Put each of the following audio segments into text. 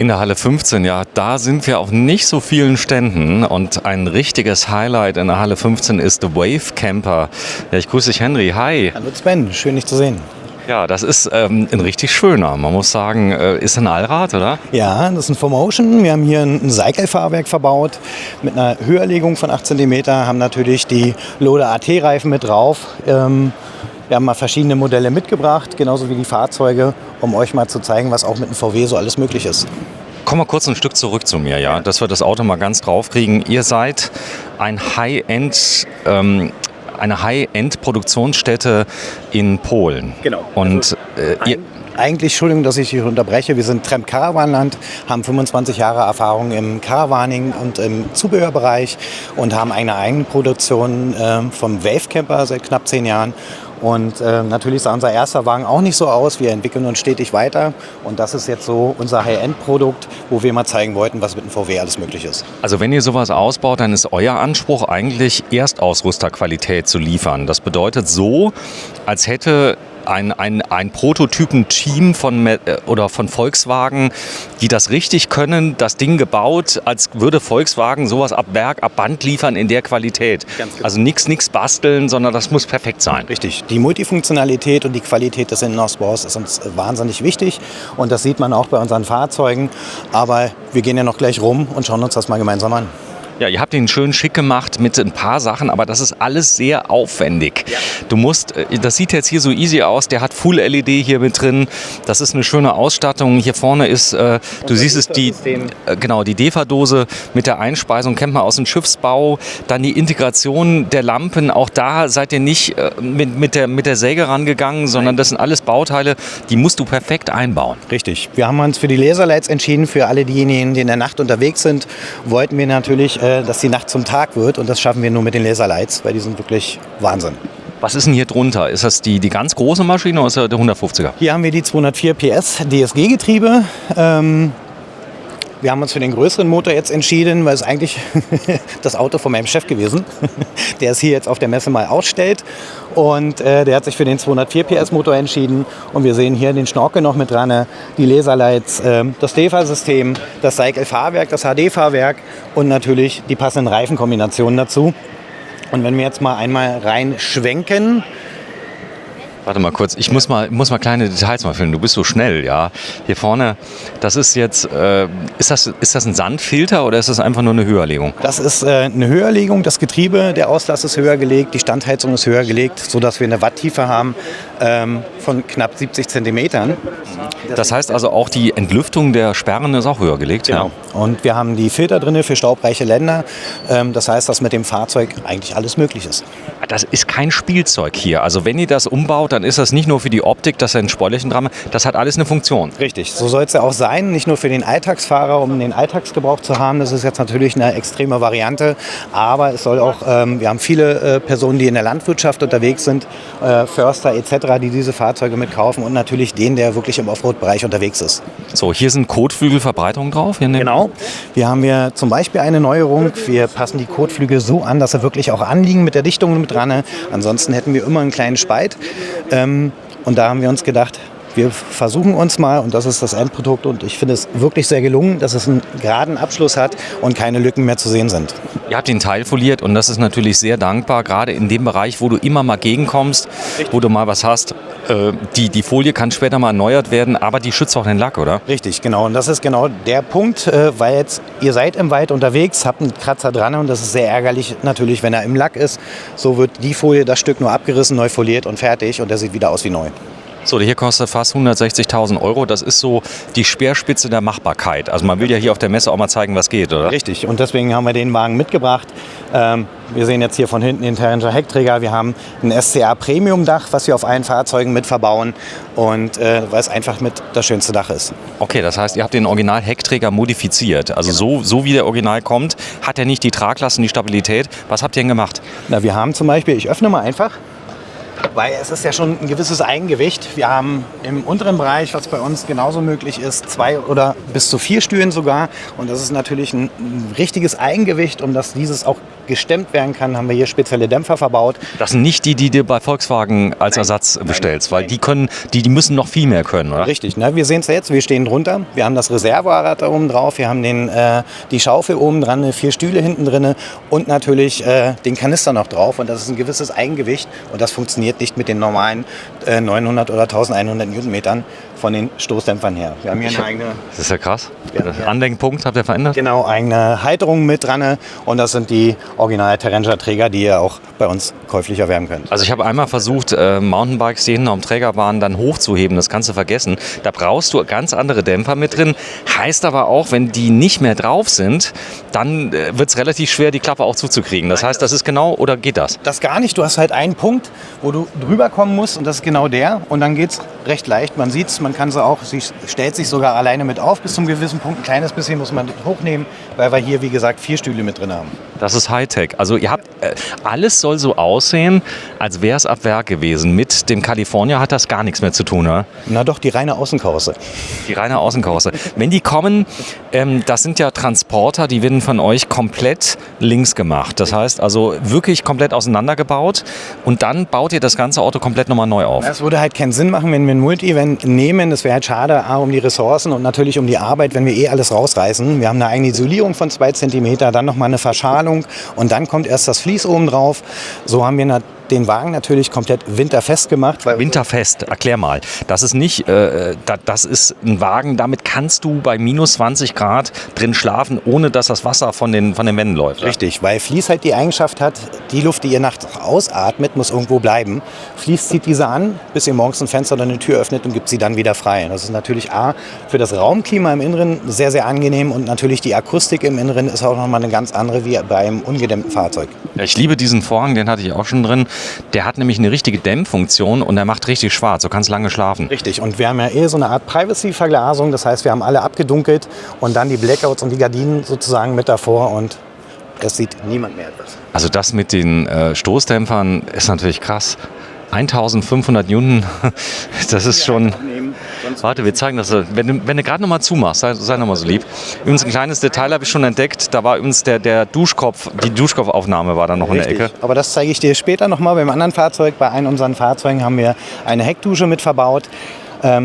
In der Halle 15, ja, da sind wir auf nicht so vielen Ständen und ein richtiges Highlight in der Halle 15 ist The Wave Camper. Ja, ich grüße dich, Henry. Hi. Hallo Sven, schön dich zu sehen. Ja, das ist ein richtig schöner. Man muss sagen, ist ein Allrad, oder? Ja, das ist ein 4Motion. Wir haben hier ein Cycle-Fahrwerk verbaut mit einer Höherlegung von 8 cm, haben natürlich die Loader AT-Reifen mit drauf. Wir haben mal verschiedene Modelle mitgebracht, genauso wie die Fahrzeuge, um euch mal zu zeigen, was auch mit einem VW so alles möglich ist. Komm mal kurz ein Stück zurück zu mir, ja, dass wir das Auto mal ganz drauf kriegen. Ihr seid ein eine High-End-Produktionsstätte in Polen. Genau. Und Eigentlich, Entschuldigung, dass ich hier unterbreche, wir sind Tremp Caravanland, haben 25 Jahre Erfahrung im Caravaning und im Zubehörbereich und haben eine Eigenproduktion vom Wave Camper seit knapp 10 Jahren. Und natürlich sah unser erster Wagen auch nicht so aus. Wir entwickeln uns stetig weiter. Und das ist jetzt so unser High-End-Produkt, wo wir mal zeigen wollten, was mit dem VW alles möglich ist. also wenn ihr sowas ausbaut, dann ist euer Anspruch eigentlich Erstausrüsterqualität zu liefern. Das bedeutet so, als hätte ein Prototypen-Team von Volkswagen, die das richtig können, das Ding gebaut, als würde Volkswagen sowas ab Werk, ab Band liefern in der Qualität. Ganz genau. Also nichts basteln, sondern das muss perfekt sein. Richtig. Die Multifunktionalität und die Qualität des Innenausbaus ist uns wahnsinnig wichtig. Und das sieht man auch bei unseren Fahrzeugen. Aber wir gehen ja noch gleich rum und schauen uns das mal gemeinsam an. Ja, ihr habt ihn schön schick gemacht mit ein paar Sachen, aber das ist alles sehr aufwendig. Ja. Du musst, das sieht jetzt hier so easy aus, der hat Full LED hier mit drin, das ist eine schöne Ausstattung. Hier vorne ist, du siehst es, die DEFA-Dose mit der Einspeisung, kennt man aus dem Schiffsbau. Dann die Integration der Lampen, auch da seid ihr nicht mit der Säge rangegangen, sondern das sind alles Bauteile, die musst du perfekt einbauen. Richtig. Wir haben uns für die Laserlights entschieden. Für alle diejenigen, die in der Nacht unterwegs sind, wollten wir natürlich, dass die Nacht zum Tag wird. Und das schaffen wir nur mit den Laserlights, weil die sind wirklich Wahnsinn. Was ist denn hier drunter? Ist das die ganz große Maschine oder ist das der 150er? Hier haben wir die 204 PS DSG-Getriebe. Wir haben uns für den größeren Motor jetzt entschieden, weil es eigentlich das Auto von meinem Chef gewesen, der es hier jetzt auf der Messe mal ausstellt. Und der hat sich für den 204 PS Motor entschieden. Und wir sehen hier den Schnorkel noch mit dran, die Laserlights, das DEFA-System, das Cycle-Fahrwerk, das HD-Fahrwerk und natürlich die passenden Reifenkombinationen dazu. Und wenn wir jetzt mal einmal reinschwenken. Warte mal kurz, ich muss mal kleine Details mal finden. Du bist so schnell, ja. Hier vorne, das ist jetzt, ist das ein Sandfilter oder ist das einfach nur eine Höherlegung? Das ist eine Höherlegung. Das Getriebe, der Auslass ist höher gelegt, die Standheizung ist höher gelegt, sodass wir eine Watttiefe haben von knapp 70 Zentimetern. Das heißt also auch die Entlüftung der Sperren ist auch höher gelegt? Genau. Ja. Und wir haben die Filter drin für staubreiche Länder. Das heißt, dass mit dem Fahrzeug eigentlich alles möglich ist. Das ist kein Spielzeug hier. Also wenn ihr das umbaut, dann ist das nicht nur für die Optik, dass ein Spoilerchen dran, das hat alles eine Funktion. Richtig, so soll es ja auch sein. Nicht nur für den Alltagsfahrer, um den Alltagsgebrauch zu haben. Das ist jetzt natürlich eine extreme Variante. Aber es soll auch, wir haben viele Personen, die in der Landwirtschaft unterwegs sind, Förster etc., die diese Fahrzeuge mitkaufen und natürlich den, der wirklich im Offroad-Bereich unterwegs ist. So, hier sind Kotflügelverbreiterungen drauf. Genau. Hier haben wir zum Beispiel eine Neuerung. Wir passen die Kotflügel so an, dass sie wirklich auch anliegen mit der Dichtung mit dran. Ansonsten hätten wir immer einen kleinen Spalt. Und da haben wir uns gedacht, wir versuchen uns mal, und das ist das Endprodukt, und ich finde es wirklich sehr gelungen, dass es einen geraden Abschluss hat und keine Lücken mehr zu sehen sind. Ihr habt den teilfoliert und das ist natürlich sehr dankbar, gerade in dem Bereich, wo du immer mal gegenkommst, wo du mal was hast. Die Folie kann später mal erneuert werden, aber die schützt auch den Lack, oder? Richtig, genau. Und das ist genau der Punkt, weil jetzt ihr seid im Wald unterwegs, habt einen Kratzer dran und das ist sehr ärgerlich natürlich, wenn er im Lack ist. So wird die Folie, das Stück nur abgerissen, neu foliert und fertig und der sieht wieder aus wie neu. So, hier kostet fast 160.000 Euro. Das ist so die Speerspitze der Machbarkeit. Also man will ja hier auf der Messe auch mal zeigen, was geht, oder? Richtig. Und deswegen haben wir den Wagen mitgebracht. Wir sehen jetzt hier von hinten den Terringer Heckträger. Wir haben ein SCA Premium Dach, was wir auf allen Fahrzeugen mit verbauen. Und weil es einfach mit das schönste Dach ist. Okay, das heißt, ihr habt den Original Heckträger modifiziert. Also genau. so wie der Original kommt, hat er nicht die Traglasten, die Stabilität. Was habt ihr denn gemacht? Na, wir haben zum Beispiel, ich öffne mal einfach. Weil es ist ja schon ein gewisses Eigengewicht. Wir haben im unteren Bereich, was bei uns genauso möglich ist, 2 oder bis zu 4 Stühlen sogar. Und das ist natürlich ein richtiges Eigengewicht, um dass dieses auch gestemmt werden kann, haben wir hier spezielle Dämpfer verbaut. Das sind nicht die, die du bei Volkswagen als Ersatz bestellst, weil die müssen noch viel mehr können, oder? Richtig, ne? Wir sehen es jetzt, wir stehen drunter, wir haben das Reserverad da oben drauf, wir haben die Schaufel oben dran, 4 Stühle hinten drin und natürlich den Kanister noch drauf und das ist ein gewisses Eigengewicht und das funktioniert nicht mit den normalen 900 oder 1100 Newtonmetern von den Stoßdämpfern her. Wir haben hier eine eigene... Das ist ja krass. Anlenkpunkt habt ihr verändert? Genau, eigene Halterung mit dran und das sind die original Terranger Träger, die ihr auch bei uns käuflich erwerben könnt. Also ich habe einmal versucht, Mountainbikes, die hinten am Träger waren, dann hochzuheben. Das kannst du vergessen. Da brauchst du ganz andere Dämpfer mit drin. Heißt aber auch, wenn die nicht mehr drauf sind, dann wird es relativ schwer, die Klappe auch zuzukriegen. Das heißt, das ist genau, oder geht das? Das gar nicht. Du hast halt einen Punkt, wo du drüber kommen musst und das ist genau der. Und dann geht es recht leicht. Man sieht es, man kann sie auch, sie stellt sich sogar alleine mit auf bis zum gewissen Punkt. Ein kleines bisschen muss man hochnehmen, weil wir hier, wie gesagt, 4 Stühle mit drin haben. Das ist Hightech. Also ihr habt, alles soll so aussehen, als wäre es ab Werk gewesen. Mit dem California hat das gar nichts mehr zu tun, oder? Na doch, die reine Außenkarosse. Die reine Außenkarosse. Wenn die kommen, das sind ja Transporter, die werden von euch komplett links gemacht. Das heißt also wirklich komplett auseinandergebaut und dann baut ihr das ganze Auto komplett nochmal neu auf. Es würde halt keinen Sinn machen, wenn wir ein Multi-Event nehmen. Das wäre halt schade, um die Ressourcen und natürlich um die Arbeit, wenn wir alles rausreißen. Wir haben eine eigene Isolierung von 2 cm, dann nochmal eine Verschalung und dann kommt erst das Vlies oben drauf. So haben wir den Wagen natürlich komplett winterfest gemacht. Winterfest, erklär mal. Das ist nicht, das ist ein Wagen, damit kannst du bei minus 20 Grad drin schlafen, ohne dass das Wasser von den Wänden läuft. Richtig, weil Vlies halt die Eigenschaft hat, die Luft, die ihr nachts ausatmet, muss irgendwo bleiben. Vlies zieht diese an, bis ihr morgens ein Fenster oder eine Tür öffnet und gibt sie dann wieder frei. Das ist natürlich für das Raumklima im Inneren sehr, sehr angenehm und natürlich die Akustik im Inneren ist auch nochmal eine ganz andere wie bei einem ungedämmten Fahrzeug. Ja, ich liebe diesen Vorhang, den hatte ich auch schon drin. Der hat nämlich eine richtige Dämmfunktion und der macht richtig schwarz. Du kannst lange schlafen. Richtig. Und wir haben ja so eine Art Privacy-Verglasung. Das heißt, wir haben alle abgedunkelt und dann die Blackouts und die Gardinen sozusagen mit davor und es sieht niemand mehr etwas. Also das mit den Stoßdämpfern ist natürlich krass. 1500 Newton, das ist schon... Warte, wir zeigen das. Wenn du gerade noch mal zumachst, sei noch mal so lieb. Übrigens ein kleines Detail habe ich schon entdeckt. Da war übrigens der Duschkopf, die Duschkopfaufnahme war da noch in der Ecke. Aber das zeige ich dir später noch mal beim anderen Fahrzeug. Bei einem unserer Fahrzeugen haben wir eine Heckdusche mit verbaut.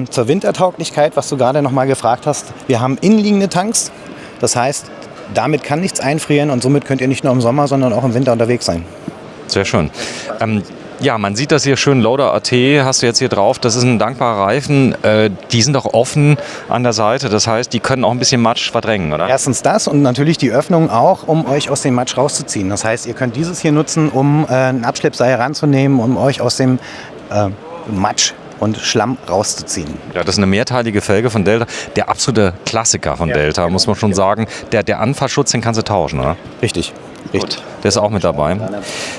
Zur Wintertauglichkeit, was du gerade noch mal gefragt hast. Wir haben innenliegende Tanks. Das heißt, damit kann nichts einfrieren und somit könnt ihr nicht nur im Sommer, sondern auch im Winter unterwegs sein. Sehr schön. Ja, man sieht das hier schön, Loader AT hast du jetzt hier drauf, das ist ein dankbarer Reifen, die sind auch offen an der Seite, das heißt, die können auch ein bisschen Matsch verdrängen, oder? Erstens das und natürlich die Öffnung auch, um euch aus dem Matsch rauszuziehen. Das heißt, ihr könnt dieses hier nutzen, um ein Abschleppseil ranzunehmen, um euch aus dem Matsch und Schlamm rauszuziehen. Ja, das ist eine mehrteilige Felge von Delta, der absolute Klassiker von Delta, muss man schon sagen. Der Anfahrschutz, den kannst du tauschen, oder? Richtig. Gut, der ist auch mit dabei.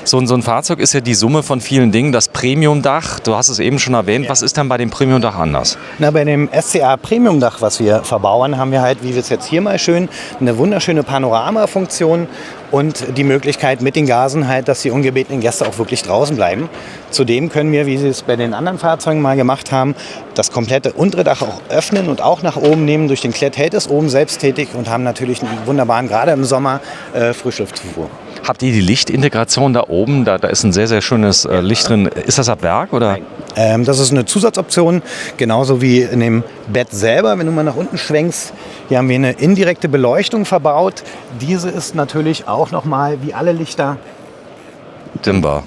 So ein Fahrzeug ist ja die Summe von vielen Dingen. Das Premium-Dach, du hast es eben schon erwähnt. Was ist denn bei dem Premium-Dach anders? Na, bei dem SCA Premium-Dach, was wir verbauen, haben wir halt, wie wir es jetzt hier mal schön, eine wunderschöne Panoramafunktion und die Möglichkeit mit den Gasen halt, dass die ungebetenen Gäste auch wirklich draußen bleiben. Zudem können wir, wie sie es bei den anderen Fahrzeugen mal gemacht haben, das komplette untere Dach auch öffnen und auch nach oben nehmen. Durch den Klett hält es oben selbsttätig und haben natürlich einen wunderbaren, gerade im Sommer, Frischluftzufuhr. Habt ihr die Lichtintegration da oben? Da ist ein sehr, sehr schönes Licht drin. Ist das ab Werk, oder? Das ist eine Zusatzoption, genauso wie in dem Bett selber. Wenn du mal nach unten schwenkst, hier haben wir eine indirekte Beleuchtung verbaut. Diese ist natürlich auch nochmal, wie alle Lichter, dimmbar.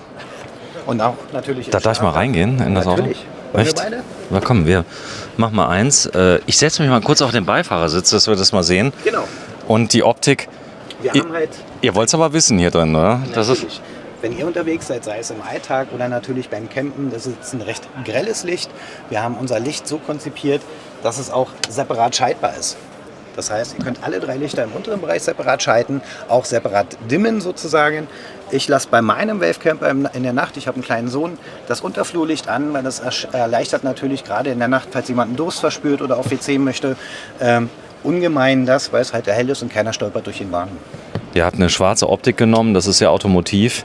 Und auch natürlich... Da darf ich mal reingehen in das Auto? Natürlich. Wollen wir beide? Na komm, wir machen mal eins. Ich setze mich mal kurz auf den Beifahrersitz, dass wir das mal sehen. Genau. Und die Optik... Ihr wollt es aber wissen hier drin, oder? Das ist, wenn ihr unterwegs seid, sei es im Alltag oder natürlich beim Campen, das ist ein recht grelles Licht. Wir haben unser Licht so konzipiert, dass es auch separat schaltbar ist. Das heißt, ihr könnt alle 3 Lichter im unteren Bereich separat schalten, auch separat dimmen sozusagen. Ich lasse bei meinem Wavecamper in der Nacht, ich habe einen kleinen Sohn, das Unterflurlicht an, weil das erleichtert natürlich gerade in der Nacht, falls jemand einen Durst verspürt oder auf WC möchte, ungemein das, weil es halt hell ist und keiner stolpert durch den Wagen. Ihr habt eine schwarze Optik genommen, das ist ja automotiv.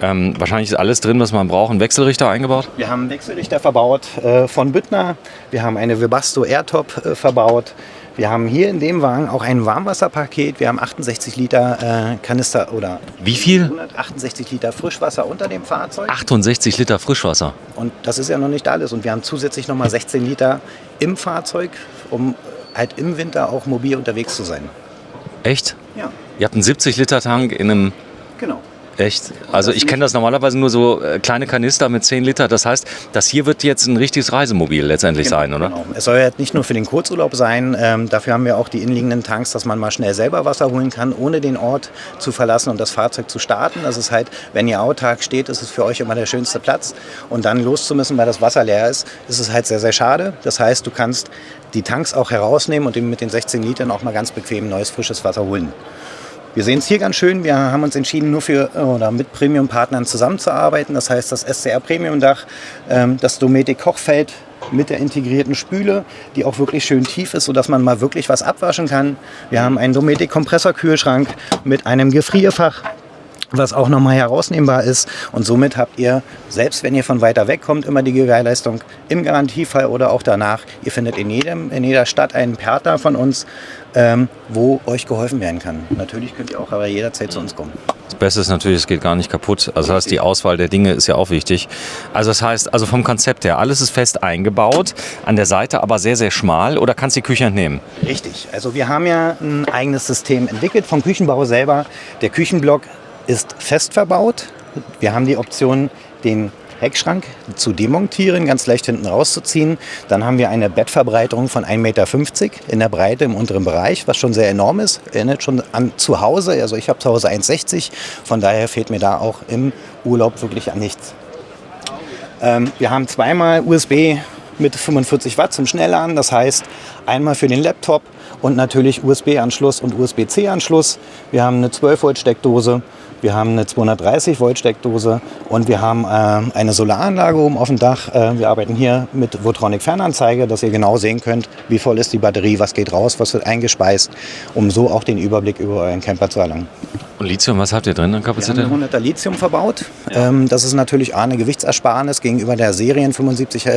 Wahrscheinlich ist alles drin, was man braucht. Ein Wechselrichter eingebaut? Wir haben einen Wechselrichter verbaut von Büttner. Wir haben eine Webasto Airtop verbaut. Wir haben hier in dem Wagen auch ein Warmwasserpaket. Wir haben 68 Liter Kanister oder wie viel? 168 Liter Frischwasser unter dem Fahrzeug. 68 Liter Frischwasser. Und das ist ja noch nicht alles. Und wir haben zusätzlich nochmal 16 Liter im Fahrzeug, um halt im Winter auch mobil unterwegs zu sein. Echt? Ja. Ihr habt einen 70 Liter Tank in einem... Genau. Echt? Also ich kenne das normalerweise nur so kleine Kanister mit 10 Liter. Das heißt, das hier wird jetzt ein richtiges Reisemobil letztendlich sein, oder? Genau. Es soll ja nicht nur für den Kurzurlaub sein. Dafür haben wir auch die innenliegenden Tanks, dass man mal schnell selber Wasser holen kann, ohne den Ort zu verlassen und das Fahrzeug zu starten. Das ist halt, wenn ihr autark steht, ist es für euch immer der schönste Platz. Und dann loszumüssen, weil das Wasser leer ist, ist es halt sehr, sehr schade. Das heißt, du kannst die Tanks auch herausnehmen und mit den 16 Litern auch mal ganz bequem neues, frisches Wasser holen. Wir sehen es hier ganz schön. Wir haben uns entschieden, nur mit Premium-Partnern zusammenzuarbeiten. Das heißt, das SCR Premium-Dach, das Dometic Kochfeld mit der integrierten Spüle, die auch wirklich schön tief ist, sodass man mal wirklich was abwaschen kann. Wir haben einen Dometic Kompressorkühlschrank mit einem Gefrierfach, was auch nochmal herausnehmbar ist. Und somit habt ihr, selbst wenn ihr von weiter weg kommt, immer die Gewährleistung im Garantiefall oder auch danach. Ihr findet in jeder Stadt einen Partner von uns, wo euch geholfen werden kann. Natürlich könnt ihr auch aber jederzeit zu uns kommen. Das Beste ist natürlich, es geht gar nicht kaputt. Also das heißt, die Auswahl der Dinge ist ja auch wichtig. Also das heißt, also vom Konzept her, alles ist fest eingebaut, an der Seite aber sehr, sehr schmal, oder kannst du die Küche entnehmen? Richtig. Also wir haben ja ein eigenes System entwickelt vom Küchenbau selber. Der Küchenblock ist fest verbaut. Wir haben die Option, den Heckschrank zu demontieren, ganz leicht hinten rauszuziehen. Dann haben wir eine Bettverbreiterung von 1,50 Meter in der Breite im unteren Bereich, was schon sehr enorm ist. Erinnert schon an zu Hause. Also ich habe zu Hause 1,60. Von daher fehlt mir da auch im Urlaub wirklich an nichts. Wir haben zweimal USB mit 45 Watt zum Schnellladen. Das heißt, einmal für den Laptop und natürlich USB-Anschluss und USB-C-Anschluss. Wir haben eine 12 Volt Steckdose. Wir haben eine 230 Volt Steckdose und wir haben eine Solaranlage oben auf dem Dach. Wir arbeiten hier mit Votronic Fernanzeige, dass ihr genau sehen könnt, wie voll ist die Batterie, was geht raus, was wird eingespeist, um so auch den Überblick über euren Camper zu erlangen. Und Lithium, was habt ihr drin an Kapazität? Wir haben 100er Lithium verbaut. Ja. Das ist natürlich eine Gewichtsersparnis gegenüber der Serien 75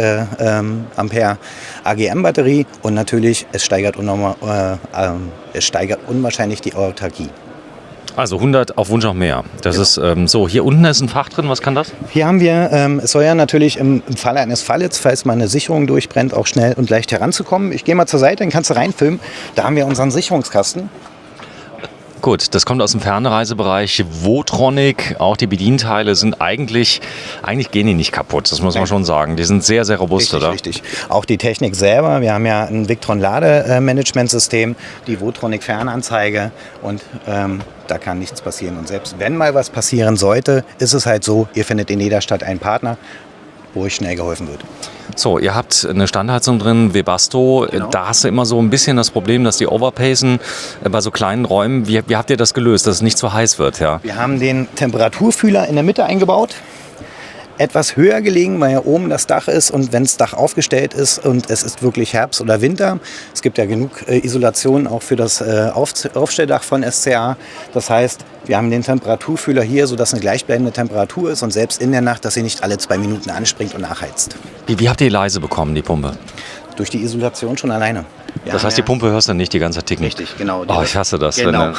Ampere AGM-Batterie und natürlich, es steigert unwahrscheinlich die Autarkie. Also 100 auf Wunsch auch mehr. Das ist so. Hier unten ist ein Fach drin. Was kann das? Hier haben wir, es soll ja natürlich im Falle eines Falles, falls mal eine Sicherung durchbrennt, auch schnell und leicht heranzukommen. Ich gehe mal zur Seite, dann kannst du reinfilmen. Da haben wir unseren Sicherungskasten. Gut, das kommt aus dem Fernreisebereich. Votronic, auch die Bedienteile sind eigentlich gehen die nicht kaputt, das muss man schon sagen. Die sind sehr, sehr robust, richtig, oder? Richtig. Auch die Technik selber. Wir haben ja ein Victron Lademanagementsystem, die Votronic Fernanzeige und da kann nichts passieren. Und selbst wenn mal was passieren sollte, ist es halt so, ihr findet in jeder Stadt einen Partner, wo euch schnell geholfen wird. So, ihr habt eine Standheizung drin, Webasto. Genau. Da hast du immer so ein bisschen das Problem, dass die overpacen bei so kleinen Räumen. Wie habt ihr das gelöst, dass es nicht zu heiß wird? Ja? Wir haben den Temperaturfühler in der Mitte eingebaut. Etwas höher gelegen, weil ja oben das Dach ist und wenn das Dach aufgestellt ist und es ist wirklich Herbst oder Winter. Es gibt ja genug Isolation auch für das Aufstelldach von SCA. Das heißt, wir haben den Temperaturfühler hier, sodass eine gleichbleibende Temperatur ist und selbst in der Nacht, dass sie nicht alle 2 Minuten anspringt und nachheizt. Wie habt ihr die leise bekommen, die Pumpe? Durch die Isolation schon alleine. Das heißt, die Pumpe hörst du nicht die ganze Zeit ticken? Richtig, genau. Oh, ich hasse das. Genau.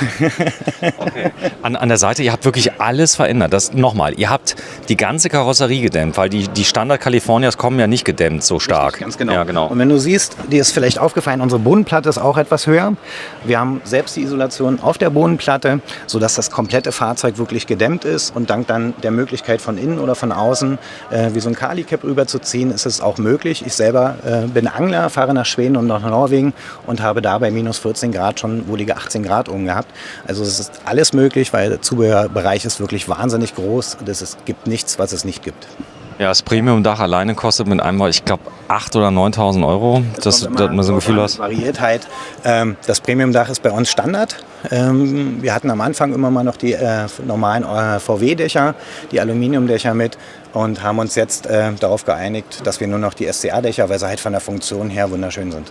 Okay. An der Seite, ihr habt wirklich alles verändert. Nochmal, ihr habt die ganze Karosserie gedämmt, weil die Standard Californias kommen ja nicht gedämmt so stark. Richtig, ganz genau. Ja, genau. Und wenn du siehst, dir ist vielleicht aufgefallen, unsere Bodenplatte ist auch etwas höher. Wir haben selbst die Isolation auf der Bodenplatte, sodass das komplette Fahrzeug wirklich gedämmt ist. Und dank dann der Möglichkeit von innen oder von außen wie so ein Kali-Cap rüberzuziehen, ist es auch möglich. Ich selber bin Angler, fahre nach Schweden und nach Norwegen und habe da bei minus 14 Grad schon wohlige 18 Grad oben gehabt. Also es ist alles möglich, weil der Zubehörbereich ist wirklich wahnsinnig groß und es gibt nichts, was es nicht gibt. Ja, das Premium-Dach alleine kostet mit einmal, ich glaube, 8.000 oder 9.000 Euro, dass man so ein Gefühl hat. Variiert halt. Das Premium-Dach ist bei uns Standard. Wir hatten am Anfang immer mal noch die normalen VW-Dächer, die Aluminiumdächer mit und haben uns jetzt darauf geeinigt, dass wir nur noch die SCA-Dächer, weil sie halt von der Funktion her wunderschön sind.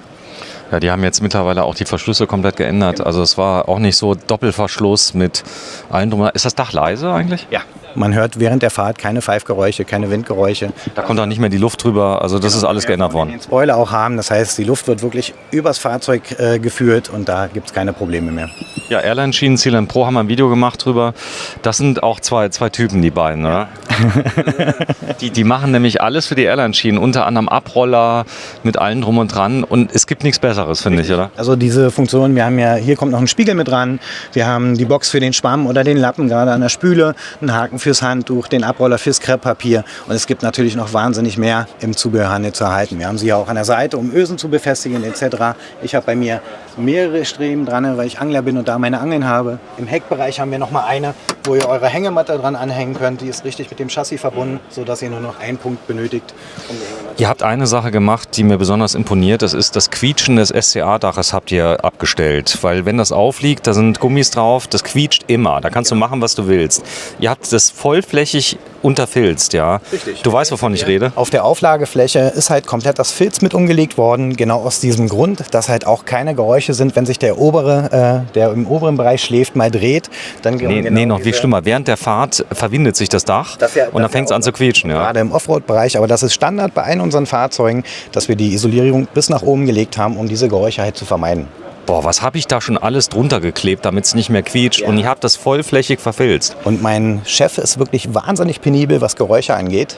Ja, die haben jetzt mittlerweile auch die Verschlüsse komplett geändert. Also es war auch nicht so Doppelverschluss mit allen drum. Ist das Dach leise eigentlich? Ja. Man hört während der Fahrt keine Pfeifgeräusche, keine Windgeräusche. Da kommt auch nicht mehr die Luft drüber, also das ist alles geändert worden. Den Spoiler auch haben, das heißt, die Luft wird wirklich übers Fahrzeug geführt und da gibt es keine Probleme mehr. Ja, Airline-Schienen, Sealand Pro haben wir ein Video gemacht drüber. Das sind auch zwei Typen, die beiden, oder? die machen nämlich alles für die Airline-Schienen, unter anderem Abroller mit allem drum und dran. Und es gibt nichts Besseres, finde ich, oder? Also diese Funktion, wir haben ja, hier kommt noch ein Spiegel mit dran. Wir haben die Box für den Schwamm oder den Lappen gerade an der Spüle, einen Haken fürs Handtuch, den Abroller fürs Krepppapier. Und es gibt natürlich noch wahnsinnig mehr im Zubehörhandel zu erhalten. Wir haben sie ja auch an der Seite, um Ösen zu befestigen etc. Ich habe bei mir mehrere Streben dran, weil ich Angler bin und da meine Angeln habe. Im Heckbereich haben wir noch mal eine, wo ihr eure Hängematte dran anhängen könnt. Die ist richtig mit dem Chassis verbunden, sodass ihr nur noch einen Punkt benötigt. Ihr habt eine Sache gemacht, die mir besonders imponiert. Das ist das Quietschen des SCA-Daches habt ihr abgestellt. Weil wenn das aufliegt, da sind Gummis drauf, das quietscht immer. Da kannst du machen, was du willst. Ihr habt das vollflächig unterfilzt, ja. Richtig. Du weißt, wovon ich rede? Auf der Auflagefläche ist halt komplett das Filz mit umgelegt worden. Genau aus diesem Grund, dass halt auch keine Geräusche sind, wenn sich der der im oberen Bereich schläft, mal dreht. Dann noch viel schlimmer. Während der Fahrt verwindet sich das Dach und dann fängt es an zu quietschen. Ja. Gerade im Offroad-Bereich, aber das ist Standard bei allen unseren Fahrzeugen, dass wir die Isolierung bis nach oben gelegt haben, um diese Geräusche halt zu vermeiden. Boah, was habe ich da schon alles drunter geklebt, damit es nicht mehr quietscht. Ja. Und ich habe das vollflächig verfilzt. Und mein Chef ist wirklich wahnsinnig penibel, was Geräusche angeht.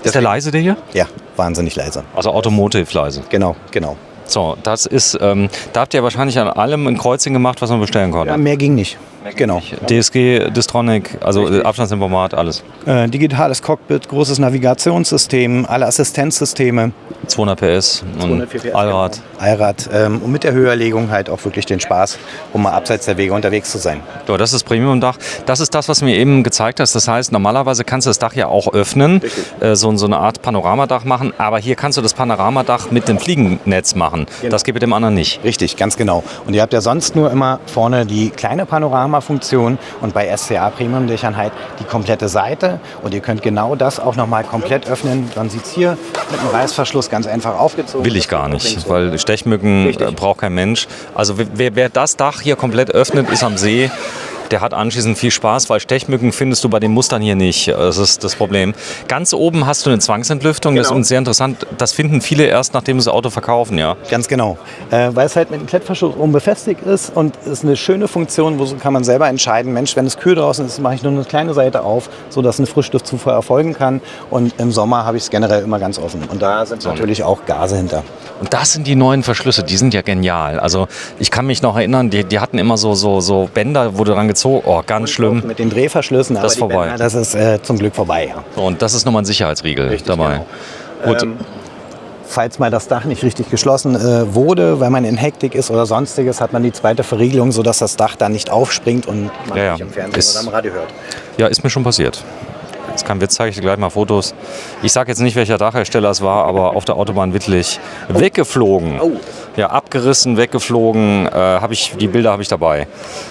Ist der leise, der hier? Ja, wahnsinnig leise. Also Automotive leise. Genau. So, das ist, da habt ihr wahrscheinlich an allem ein Kreuzchen gemacht, was man bestellen konnte. Ja, mehr ging nicht. Genau. DSG, Distronic, also Abstandstempomat, alles. Digitales Cockpit, großes Navigationssystem, alle Assistenzsysteme. 200 PS und Allrad. Allrad und mit der Höherlegung halt auch wirklich den Spaß, um mal abseits der Wege unterwegs zu sein. Ja, das ist Premium-Dach. Das ist das, was du mir eben gezeigt hast. Das heißt, normalerweise kannst du das Dach ja auch öffnen, so eine Art Panoramadach machen, aber hier kannst du das Panoramadach mit dem Fliegennetz machen. Genau. Das geht mit dem anderen nicht. Richtig, ganz genau. Und ihr habt ja sonst nur immer vorne die kleine Panoramafunktion und bei SCA Premium-Dächern halt die komplette Seite und ihr könnt genau das auch nochmal komplett öffnen. Dann sieht es hier mit einem Reißverschluss ganz einfach aufgezogen. Will ich gar nicht, weil Stechmücken braucht kein Mensch. Also wer das Dach hier komplett öffnet, ist am See. Der hat anschließend viel Spaß, weil Stechmücken findest du bei den Mustern hier nicht. Das ist das Problem. Ganz oben hast du eine Zwangsentlüftung. Genau. Das ist uns sehr interessant. Das finden viele erst, nachdem sie das Auto verkaufen, ja. Ganz genau. Weil es halt mit dem Klettverschluss oben befestigt ist und es ist eine schöne Funktion, wo kann man selber entscheiden, Mensch, wenn es kühl draußen ist, mache ich nur eine kleine Seite auf, sodass eine Frischluftzufuhr erfolgen kann. Und im Sommer habe ich es generell immer ganz offen. Und da sind natürlich auch Gase hinter. Und das sind die neuen Verschlüsse, die sind ja genial. Also ich kann mich noch erinnern, die hatten immer so Bänder, wo du dran gezogen, ganz schlimm. Mit den Drehverschlüssen, das ist vorbei. Bänder, das ist zum Glück vorbei. Ja. Und das ist nochmal ein Sicherheitsriegel dabei. Genau. Gut. Falls mal das Dach nicht richtig geschlossen wurde, weil man in Hektik ist oder sonstiges, hat man die zweite Verriegelung, sodass das Dach dann nicht aufspringt und man nicht im Fernsehen oder am Radio hört. Ja, ist mir schon passiert. Das ist kein Witz, zeige ich dir gleich mal Fotos. Ich sage jetzt nicht, welcher Dachhersteller es war, aber auf der Autobahn wirklich weggeflogen. Oh. Ja, abgerissen, weggeflogen. Die Bilder habe ich dabei.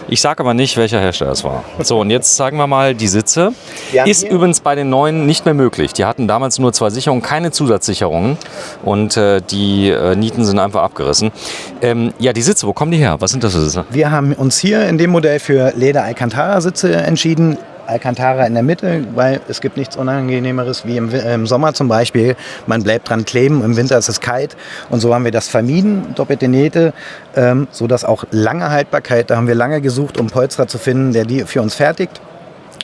Ich sage aber nicht, welcher Hersteller es war. So, und jetzt zeigen wir mal die Sitze. Ist übrigens bei den neuen nicht mehr möglich. Die hatten damals nur 2 Sicherungen, keine Zusatzsicherungen. Und die Nieten sind einfach abgerissen. Die Sitze, wo kommen die her? Was sind das für Sitze? Wir haben uns hier in dem Modell für Leder-Alcantara-Sitze entschieden. Alcantara in der Mitte, weil es gibt nichts Unangenehmeres wie im Sommer zum Beispiel. Man bleibt dran kleben, im Winter ist es kalt und so haben wir das vermieden, doppelte Nähte, sodass auch lange Haltbarkeit, da haben wir lange gesucht, um Polster zu finden, der die für uns fertigt.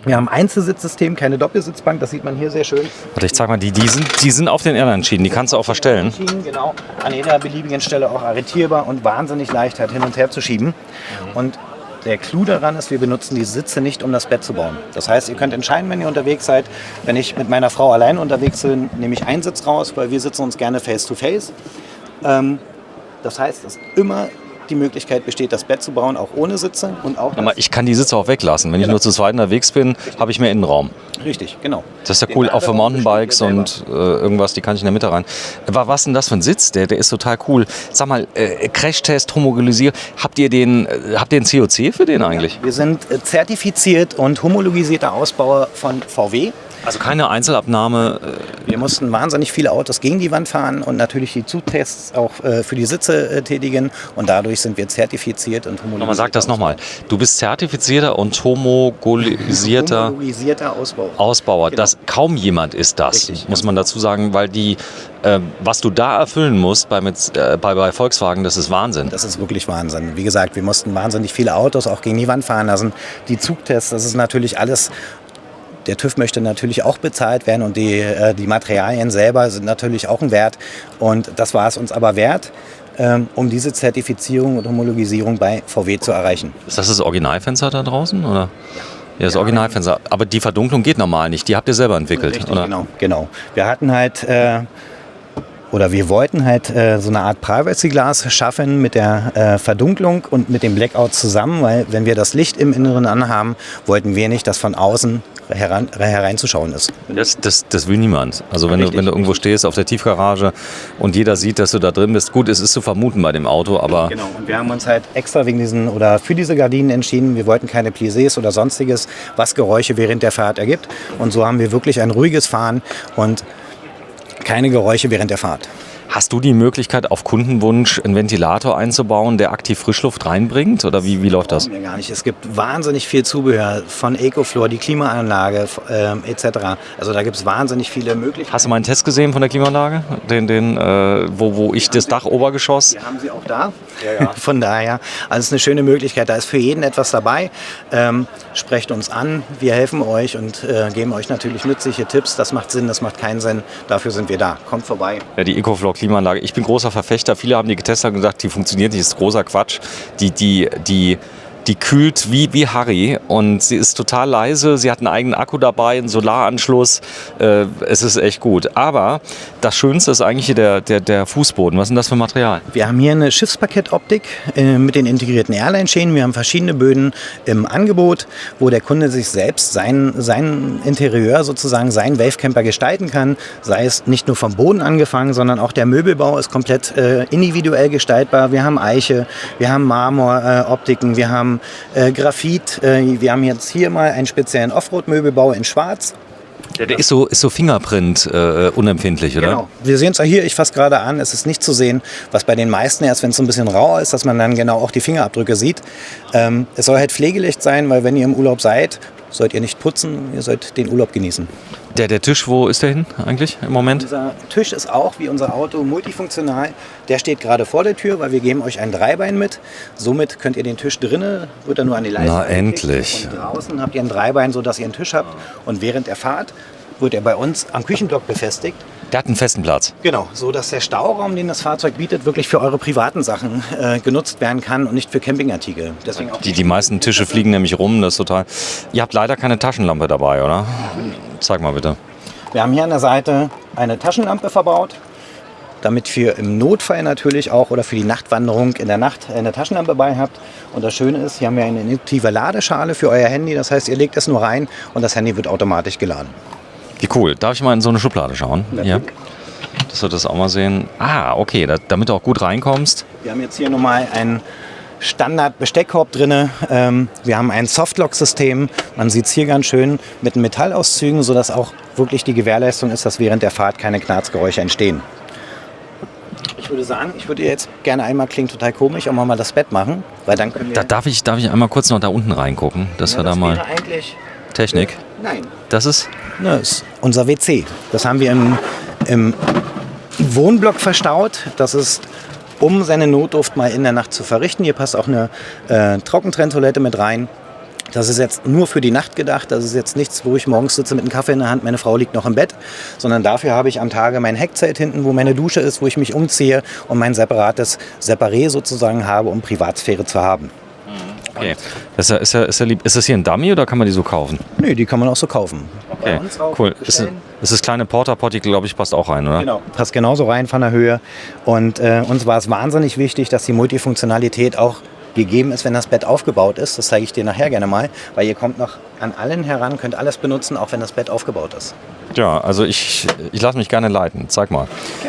Wir haben ein Einzelsitzsystem, keine Doppelsitzbank, das sieht man hier sehr schön. Warte, ich zeig mal, die sind auf den Airline-Schienen, die kannst du auch verstellen. Genau, an jeder beliebigen Stelle auch arretierbar und wahnsinnig leicht halt hin und her zu schieben. Und der Clou daran ist, wir benutzen die Sitze nicht, um das Bett zu bauen. Das heißt, ihr könnt entscheiden, wenn ihr unterwegs seid. Wenn ich mit meiner Frau allein unterwegs bin, nehme ich einen Sitz raus, weil wir sitzen uns gerne face-to-face. Das heißt, dass immer die Möglichkeit besteht, das Bett zu bauen, auch ohne Sitze. Und auch ich kann die Sitze auch weglassen. Wenn ich nur zu zweit unterwegs bin, habe ich mehr Innenraum. Richtig, genau. Das ist ja cool, auch für Mountainbikes und irgendwas, die kann ich in der Mitte rein. Was ist denn das für ein Sitz? Der ist total cool. Sag mal, Crashtest, homologisiert. Habt ihr den COC für den eigentlich? Wir sind zertifiziert und homologisierter Ausbauer von VW. Also keine Einzelabnahme. Wir mussten wahnsinnig viele Autos gegen die Wand fahren und natürlich die Zugtests auch für die Sitze tätigen. Und dadurch sind wir zertifiziert und homologisiert. Sag das nochmal. Du bist zertifizierter und homologisierter Ausbauer. Genau. Kaum jemand ist das, Richtig, muss man dazu sagen, weil was du da erfüllen musst bei Volkswagen, das ist Wahnsinn. Das ist wirklich Wahnsinn. Wie gesagt, wir mussten wahnsinnig viele Autos auch gegen die Wand fahren lassen. Die Zugtests, das ist natürlich alles. Der TÜV möchte natürlich auch bezahlt werden und die Materialien selber sind natürlich auch ein Wert. Und das war es uns aber wert, um diese Zertifizierung und Homologisierung bei VW zu erreichen. Ist das Originalfenster da draußen? Oder? Ja, das Originalfenster. Aber die Verdunklung geht normal nicht. Die habt ihr selber entwickelt, Richtig, oder? Genau. Wir hatten halt wir wollten halt so eine Art Privacy-Glas schaffen mit der Verdunklung und mit dem Blackout zusammen, weil wenn wir das Licht im Inneren anhaben, wollten wir nicht, dass von außen hereinzuschauen ist. Das will niemand. Also wenn du irgendwo stehst auf der Tiefgarage und jeder sieht, dass du da drin bist, gut, es ist zu vermuten bei dem Auto, aber... Genau, und wir haben uns halt extra für diese Gardinen entschieden. Wir wollten keine Plissés oder sonstiges, was Geräusche während der Fahrt ergibt. Und so haben wir wirklich ein ruhiges Fahren und keine Geräusche während der Fahrt. Hast du die Möglichkeit, auf Kundenwunsch einen Ventilator einzubauen, der aktiv Frischluft reinbringt? Oder wie läuft das? Ja, gar nicht. Es gibt wahnsinnig viel Zubehör von EcoFloor, die Klimaanlage etc. Also da gibt es wahnsinnig viele Möglichkeiten. Hast du mal einen Test gesehen von der Klimaanlage? Wo ich das Dachobergeschoss... Wir haben sie auch da. Ja. Von daher, also es ist eine schöne Möglichkeit. Da ist für jeden etwas dabei. Sprecht uns an, wir helfen euch und geben euch natürlich nützliche Tipps. Das macht Sinn, das macht keinen Sinn. Dafür sind wir da. Kommt vorbei. Ja, die EcoFloor Klimaanlage. Ich bin großer Verfechter. Viele haben die getestet und gesagt, die funktioniert nicht. Das ist großer Quatsch. Die kühlt wie Harry und sie ist total leise. Sie hat einen eigenen Akku dabei, einen Solaranschluss. Es ist echt gut. Aber das Schönste ist eigentlich hier der Fußboden. Was ist denn das für Material? Wir haben hier eine Schiffspaketoptik mit den integrierten Airline-Schäden. Wir haben verschiedene Böden im Angebot, wo der Kunde sich selbst sein Interieur sozusagen, seinen Wavecamper gestalten kann. Sei es nicht nur vom Boden angefangen, sondern auch der Möbelbau ist komplett individuell gestaltbar. Wir haben Eiche, wir haben Marmoroptiken, wir haben Graphit. Wir haben jetzt hier mal einen speziellen Offroad-Möbelbau in Schwarz. Der ist so Fingerprint unempfindlich, oder? Genau. Wir sehen es ja hier, ich fasse gerade an, es ist nicht zu sehen, was bei den meisten erst, wenn es so ein bisschen rau ist, dass man dann genau auch die Fingerabdrücke sieht. Es soll halt pflegeleicht sein, weil wenn ihr im Urlaub seid, sollt ihr nicht putzen, ihr sollt den Urlaub genießen. Der Tisch, wo ist der hin eigentlich im Moment? Unser Tisch ist auch wie unser Auto multifunktional. Der steht gerade vor der Tür, weil wir geben euch ein Dreibein mit. Somit könnt ihr den Tisch drinnen, wird er nur an die Leiste. Na endlich. Und draußen habt ihr ein Dreibein, sodass ihr einen Tisch habt. Und während der Fahrt wird er bei uns am Küchenblock befestigt. Der hat einen festen Platz. Genau, so dass der Stauraum, den das Fahrzeug bietet, wirklich für eure privaten Sachen genutzt werden kann und nicht für Campingartikel. Deswegen auch die meisten Tische fliegen nämlich rum, das ist total... Ihr habt leider keine Taschenlampe dabei, oder? Zeig mal bitte. Wir haben hier an der Seite eine Taschenlampe verbaut, damit ihr im Notfall natürlich auch oder für die Nachtwanderung in der Nacht eine Taschenlampe bei habt. Und das Schöne ist, hier haben wir eine induktive Ladeschale für euer Handy. Das heißt, ihr legt es nur rein und das Handy wird automatisch geladen. Wie cool. Darf ich mal in so eine Schublade schauen? Ja. Dass wir das auch mal sehen. Ah, okay, damit du auch gut reinkommst. Wir haben jetzt hier nochmal einen Standard-Besteckkorb drin. Wir haben ein Softlock-System. Man sieht es hier ganz schön mit Metallauszügen, sodass auch wirklich die Gewährleistung ist, dass während der Fahrt keine Knarzgeräusche entstehen. Ich würde sagen, ich würde jetzt gerne einmal, klingt total komisch, auch mal das Bett machen. Weil dann können wir da darf ich einmal kurz noch da unten reingucken, dass wir da mal... Technik? Nein. Das ist? Das ist unser WC. Das haben wir im Wohnblock verstaut. Das ist, um seine Notdurft mal in der Nacht zu verrichten. Hier passt auch eine Trockentrenntoilette mit rein. Das ist jetzt nur für die Nacht gedacht. Das ist jetzt nichts, wo ich morgens sitze mit einem Kaffee in der Hand, meine Frau liegt noch im Bett. Sondern dafür habe ich am Tage mein Heckzelt hinten, wo meine Dusche ist, wo ich mich umziehe und mein separates Separé sozusagen habe, um Privatsphäre zu haben. Okay. Ist das hier ein Dummy oder kann man die so kaufen? Nö, die kann man auch so kaufen. Okay, cool. Ist das kleine Porta-Potty, glaube ich, passt auch rein, oder? Genau, passt genauso rein von der Höhe. Und uns war es wahnsinnig wichtig, dass die Multifunktionalität auch gegeben ist, wenn das Bett aufgebaut ist. Das zeige ich dir nachher gerne mal, weil ihr kommt noch an allen heran, könnt alles benutzen, auch wenn das Bett aufgebaut ist. Ja, also ich lasse mich gerne leiten. Zeig mal,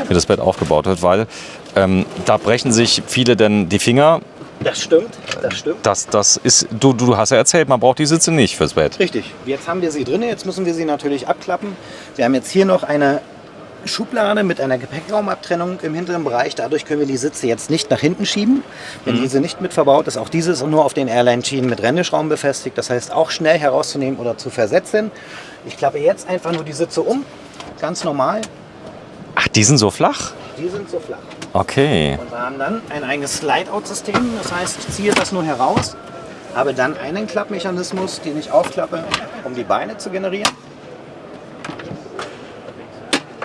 wie das Bett aufgebaut wird, weil da brechen sich viele denn die Finger. Das stimmt, das stimmt. Das ist, du hast ja erzählt, man braucht die Sitze nicht fürs Bett. Richtig. Jetzt haben wir sie drin, jetzt müssen wir sie natürlich abklappen. Wir haben jetzt hier noch eine Schublade mit einer Gepäckraumabtrennung im hinteren Bereich. Dadurch können wir die Sitze jetzt nicht nach hinten schieben. Wenn diese nicht mit verbaut ist, auch dieses und nur auf den Airline-Schienen mit Rendeschrauben befestigt. Das heißt, auch schnell herauszunehmen oder zu versetzen. Ich klappe jetzt einfach nur die Sitze um, ganz normal. Ach, die sind so flach? Die sind so flach. Okay. Und wir haben dann ein eigenes Slide-Out-System. Das heißt, ich ziehe das nur heraus, habe dann einen Klappmechanismus, den ich aufklappe, um die Beine zu generieren.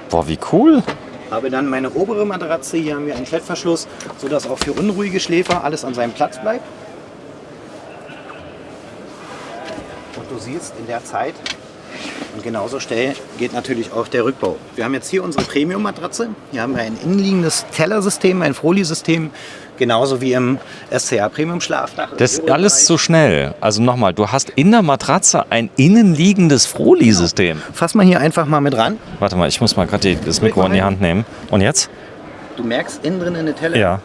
Boah, wie cool. Habe dann meine obere Matratze, hier haben wir einen Klettverschluss, sodass auch für unruhige Schläfer alles an seinem Platz bleibt. Und du siehst in der Zeit, und genauso schnell geht natürlich auch der Rückbau. Wir haben jetzt hier unsere Premium-Matratze. Hier haben wir ein innenliegendes Tellersystem, ein Froli-System, genauso wie im SCA Premium-Schlafdach. Das ist alles zu schnell. Also nochmal, du hast in der Matratze ein innenliegendes Froli-System. Fass mal hier einfach mal mit ran. Warte mal, ich muss mal gerade das Mikro in die Hand nehmen. Und jetzt? Du merkst innen drin eine Telle, Ja.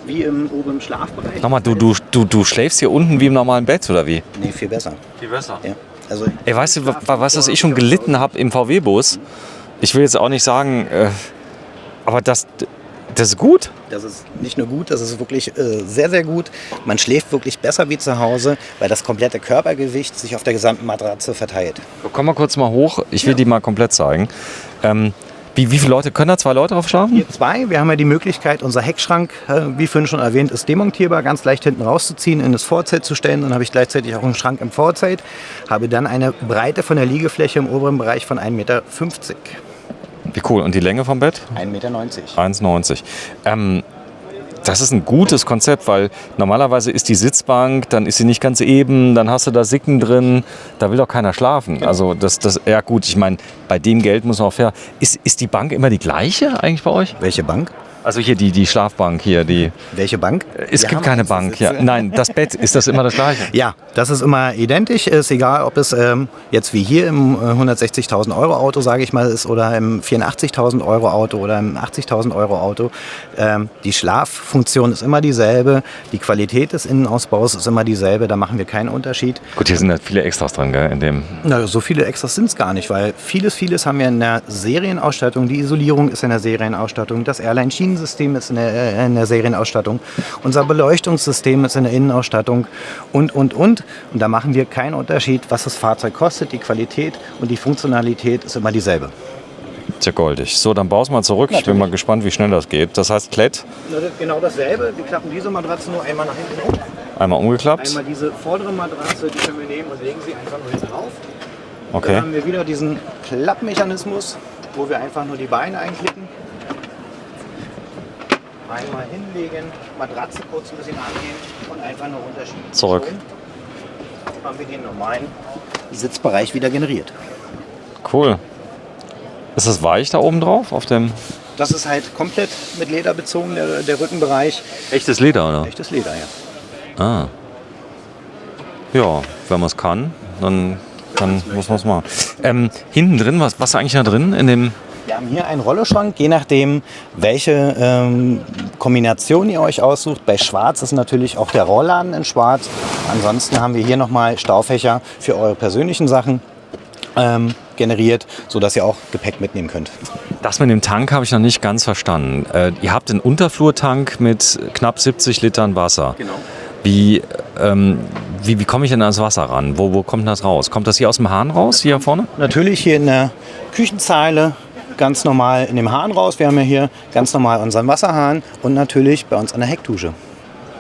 wie im oberen Schlafbereich. Nochmal, du schläfst hier unten wie im normalen Bett, oder wie? Nee, viel besser. Viel besser. Ja. Also, Ey, weißt du, was ich schon gelitten habe im VW-Bus? Ich will jetzt auch nicht sagen, aber das ist gut. das ist nicht nur gut, das ist wirklich sehr, sehr gut. Man schläft wirklich besser wie zu Hause, weil das komplette Körpergewicht sich auf der gesamten Matratze verteilt. Komm mal kurz mal hoch, ich will die mal komplett zeigen. Wie viele Leute können da? 2 Leute drauf schlafen? Hier 2. Wir haben ja die Möglichkeit, unser Heckschrank, wie vorhin schon erwähnt, ist demontierbar, ganz leicht hinten rauszuziehen, in das Vorzelt zu stellen. Dann habe ich gleichzeitig auch einen Schrank im Vorzelt. Habe dann eine Breite von der Liegefläche im oberen Bereich von 1,50 Meter. Wie cool. Und die Länge vom Bett? 1,90 Meter. 1,90. Das ist ein gutes Konzept, weil normalerweise ist die Sitzbank, dann ist sie nicht ganz eben, dann hast du da Sicken drin, da will doch keiner schlafen. Genau. Also ja gut, ich meine, bei dem Geld muss man auch fair. Ist die Bank immer die gleiche eigentlich bei euch? Welche Bank? Also hier die Schlafbank hier, Welche Bank? es gibt keine Bank. Ja. Nein, das Bett, ist das immer das gleiche? Ja, das ist immer identisch. Ist egal, ob es jetzt wie hier im 160.000 Euro Auto, sage ich mal, ist oder im 84.000 Euro Auto oder im 80.000 Euro Auto. Die Schlaffunktion ist immer dieselbe. Die Qualität des Innenausbaus ist immer dieselbe. Da machen wir keinen Unterschied. Gut, hier sind ja viele Extras drin, gell, in dem. Na, so viele Extras sind es gar nicht, weil vieles haben wir in der Serienausstattung. Die Isolierung ist in der Serienausstattung. Das Airline-Schienensystem ist in der Serienausstattung. Unser Beleuchtungssystem ist in der Innenausstattung und. Und da machen wir keinen Unterschied, was das Fahrzeug kostet. Die Qualität und die Funktionalität ist immer dieselbe. Sehr goldig. So, dann baust mal zurück. Ich bin mal gespannt, wie schnell das geht. Das heißt, Klett, Genau dasselbe. Wir klappen diese Matratze nur einmal nach hinten um. einmal umgeklappt. Einmal diese vordere Matratze, die können wir nehmen und legen sie einfach nur hinten drauf. Dann Okay. haben wir wieder diesen Klappmechanismus, wo wir einfach nur die Beine einklicken. Einmal hinlegen, Matratze kurz ein bisschen angehen und einfach nur runterschieben. Zurück. Schon haben wir den normalen Sitzbereich wieder generiert. Cool. Ist das weich da oben drauf? Auf dem Das ist halt komplett mit Leder bezogen, der Rückenbereich. echtes Leder, oder? Echtes Leder, ja. Ah. Ja, wenn man es kann, dann muss man es machen. Hinten drin, was ist eigentlich da drin? In dem. Wir haben hier einen Rolloschrank, je nachdem, welche Kombination ihr euch aussucht. Bei Schwarz ist natürlich auch der Rollladen in Schwarz. Ansonsten haben wir hier nochmal Staufächer für eure persönlichen Sachen generiert, sodass ihr auch Gepäck mitnehmen könnt. Das mit dem Tank habe ich noch nicht ganz verstanden. Ihr habt einen Unterflurtank mit knapp 70 Litern Wasser. Genau. Wie komme ich denn an das Wasser ran? Wo kommt das raus? Kommt das hier aus dem Hahn raus, hier vorne? Natürlich hier in der Küchenzeile ganz normal in dem Hahn raus. Wir haben ja hier ganz normal unseren Wasserhahn und natürlich bei uns an der Heckdusche.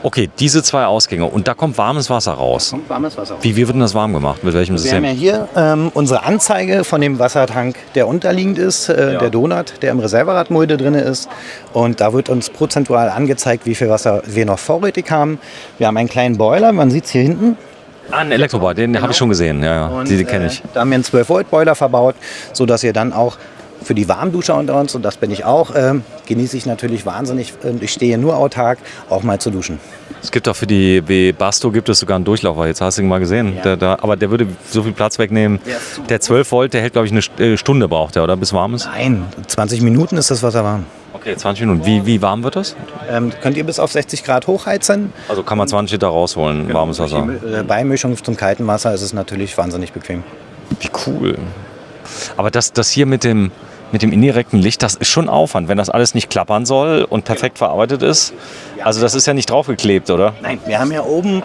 Okay, diese 2 Ausgänge und da kommt warmes Wasser raus. Kommt warmes Wasser raus. Wie wird denn das warm gemacht? Mit welchem Wir haben System? ja hier unsere Anzeige von dem Wassertank, der unterliegend ist, der Donut, der im Reserveradmulde drin ist. Und da wird uns prozentual angezeigt, wie viel Wasser wir noch vorrätig haben. Wir haben einen kleinen Boiler, man sieht es hier hinten. Ah, ein Elektroboiler, den habe ich schon gesehen. Ja, Und, die kenne ich. Da haben wir einen 12-Volt-Boiler verbaut, sodass ihr dann auch für die Warmduscher unter uns, und das bin ich auch, genieße ich natürlich wahnsinnig, ich stehe nur autark, auch mal zu duschen. Es gibt auch für die Webasto gibt es sogar einen Durchlaufer. Jetzt hast du ihn mal gesehen. Ja. Aber der würde so viel Platz wegnehmen. Der ist zu Der 12 Volt, der hält, glaube ich, eine Stunde braucht er, oder? Bis warm ist? Nein, 20 Minuten ist das Wasser warm. Okay. Okay, 20 Minuten. Wie warm wird das? Könnt ihr bis auf 60 Grad hochheizen. Also kann man 20 Liter rausholen, warmes Wasser. Durch die Beimischung zum kalten Wasser ist es natürlich wahnsinnig bequem. Wie cool. Aber das hier mit dem indirekten Licht, das ist schon Aufwand, wenn das alles nicht klappern soll und perfekt verarbeitet ist. Also das ist ja nicht draufgeklebt, oder? Nein, wir haben ja oben,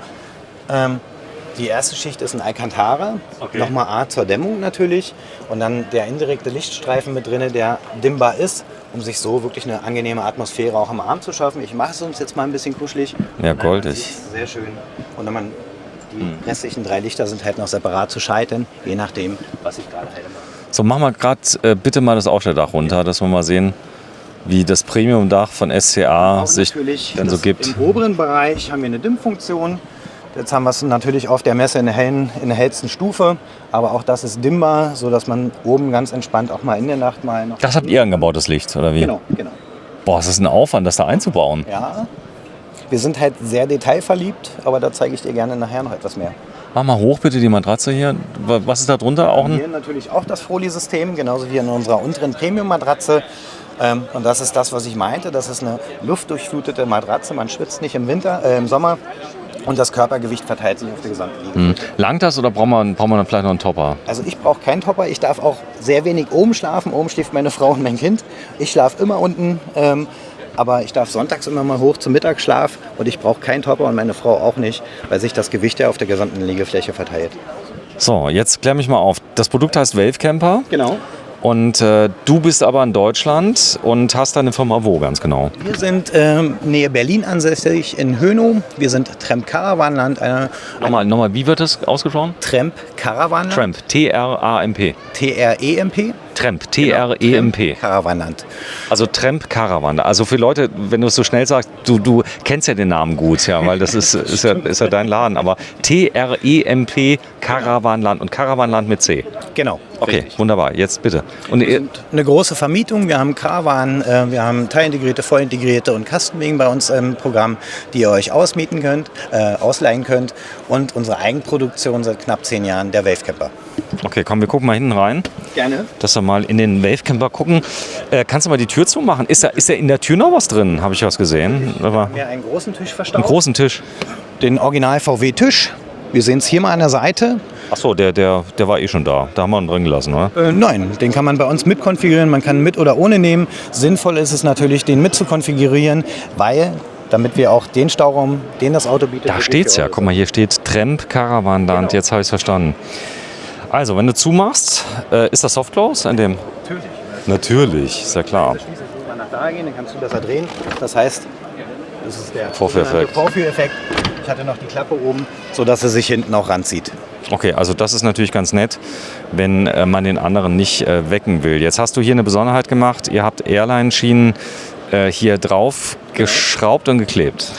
die erste Schicht ist ein Alcantara, Okay. nochmal A zur Dämmung natürlich und dann der indirekte Lichtstreifen mit drin, der dimmbar ist, um sich so wirklich eine angenehme Atmosphäre auch am Arm zu schaffen. Ich mache es uns jetzt mal ein bisschen kuschelig. Ja, goldig. Sehr schön. Und dann die restlichen 3 Lichter sind halt noch separat zu schalten, je nachdem, was ich gerade halt mache. So, machen wir gerade bitte mal das Aufstelldach runter, dass wir mal sehen, wie das Premium-Dach von SCA sich dann so gibt. Im oberen Bereich haben wir eine Dimmfunktion. Jetzt haben wir es natürlich auf der Messe in der hellsten Stufe, aber auch das ist dimmbar, sodass man oben ganz entspannt auch mal in der Nacht mal noch... Das habt ihr angebaut, das Licht, oder wie? Genau. Boah, es ist ein Aufwand, das da einzubauen. Ja, wir sind halt sehr detailverliebt, aber da zeige ich dir gerne nachher noch etwas mehr. Mach mal hoch bitte die Matratze hier. Was ist da drunter? Auch ein Hier natürlich auch das Froli-System, genauso wie in unserer unteren Premium-Matratze. Und das ist das, was ich meinte. Das ist eine luftdurchflutete Matratze. Man schwitzt nicht im Sommer. Und das Körpergewicht verteilt sich auf der gesamte Liege. Langt das oder braucht man dann vielleicht noch einen Topper? Also ich brauche keinen Topper. Ich darf auch sehr wenig oben schlafen. Oben schläft meine Frau und mein Kind. Ich schlafe immer unten. Aber ich darf sonntags immer mal hoch zum Mittagsschlaf. Und ich brauche keinen Topper und meine Frau auch nicht, weil sich das Gewicht ja auf der gesamten Liegefläche verteilt. So, jetzt klär mich mal auf. Das Produkt heißt Wave Camper. Genau. Und du bist aber in Deutschland und hast deine Firma wo ganz genau? Wir sind Nähe Berlin ansässig in Hönow. Wir sind Tremp Caravanland. Nochmal, wie wird das ausgesprochen? Tremp Caravanland. Tramp, T-R-A-M-P. T-R-E-M-P. Tramp, T-R-E-M-P. Caravanland. Also Tramp Caravan. Also für Leute, wenn du es so schnell sagst, du kennst ja den Namen gut, ja, weil das ist ja dein Laden. Aber T-R-E-M-P Caravanland und Caravanland mit C. Genau. Okay, richtig. Wunderbar. Jetzt bitte. Und Wir sind eine große Vermietung. Wir haben Caravan, wir haben teilintegrierte, vollintegrierte und Kastenwegen bei uns im Programm, die ihr euch ausmieten könnt, ausleihen könnt. Und unsere Eigenproduktion seit knapp 10 Jahren, der Wave Camper. okay, komm, wir gucken mal hinten rein. Gerne. Dass wir mal in den Wave Camper gucken. Kannst du mal die Tür zumachen? Ist da in der Tür noch was drin? Habe ich was gesehen? Wir haben hier einen großen Tisch Einen verstaut. großen Tisch. Den Original VW-Tisch. Wir sehen es hier mal an der Seite. Achso, der war eh schon da. Da haben wir ihn drin gelassen, oder? Nein, den kann man bei uns mitkonfigurieren. Man kann mit oder ohne nehmen. Sinnvoll ist es natürlich, den mit zu konfigurieren, weil, damit wir auch den Stauraum, den das Auto bietet... Da steht's ja. Guck mal, hier steht Tramp Caravanland. Genau. Jetzt habe ich es verstanden. Also, wenn du zumachst, ist das Softclose? Natürlich. Natürlich, ist ja klar. Schließlich muss man nach da gehen, dann kannst du besser drehen. Das heißt, das ist der Vorführeffekt. Vorführeffekt. Ich hatte noch die Klappe oben, sodass er sich hinten auch ranzieht. Okay, also das ist natürlich ganz nett, wenn man den anderen nicht wecken will. Jetzt hast du hier eine Besonderheit gemacht. Ihr habt Airline-Schienen hier drauf geschraubt und geklebt.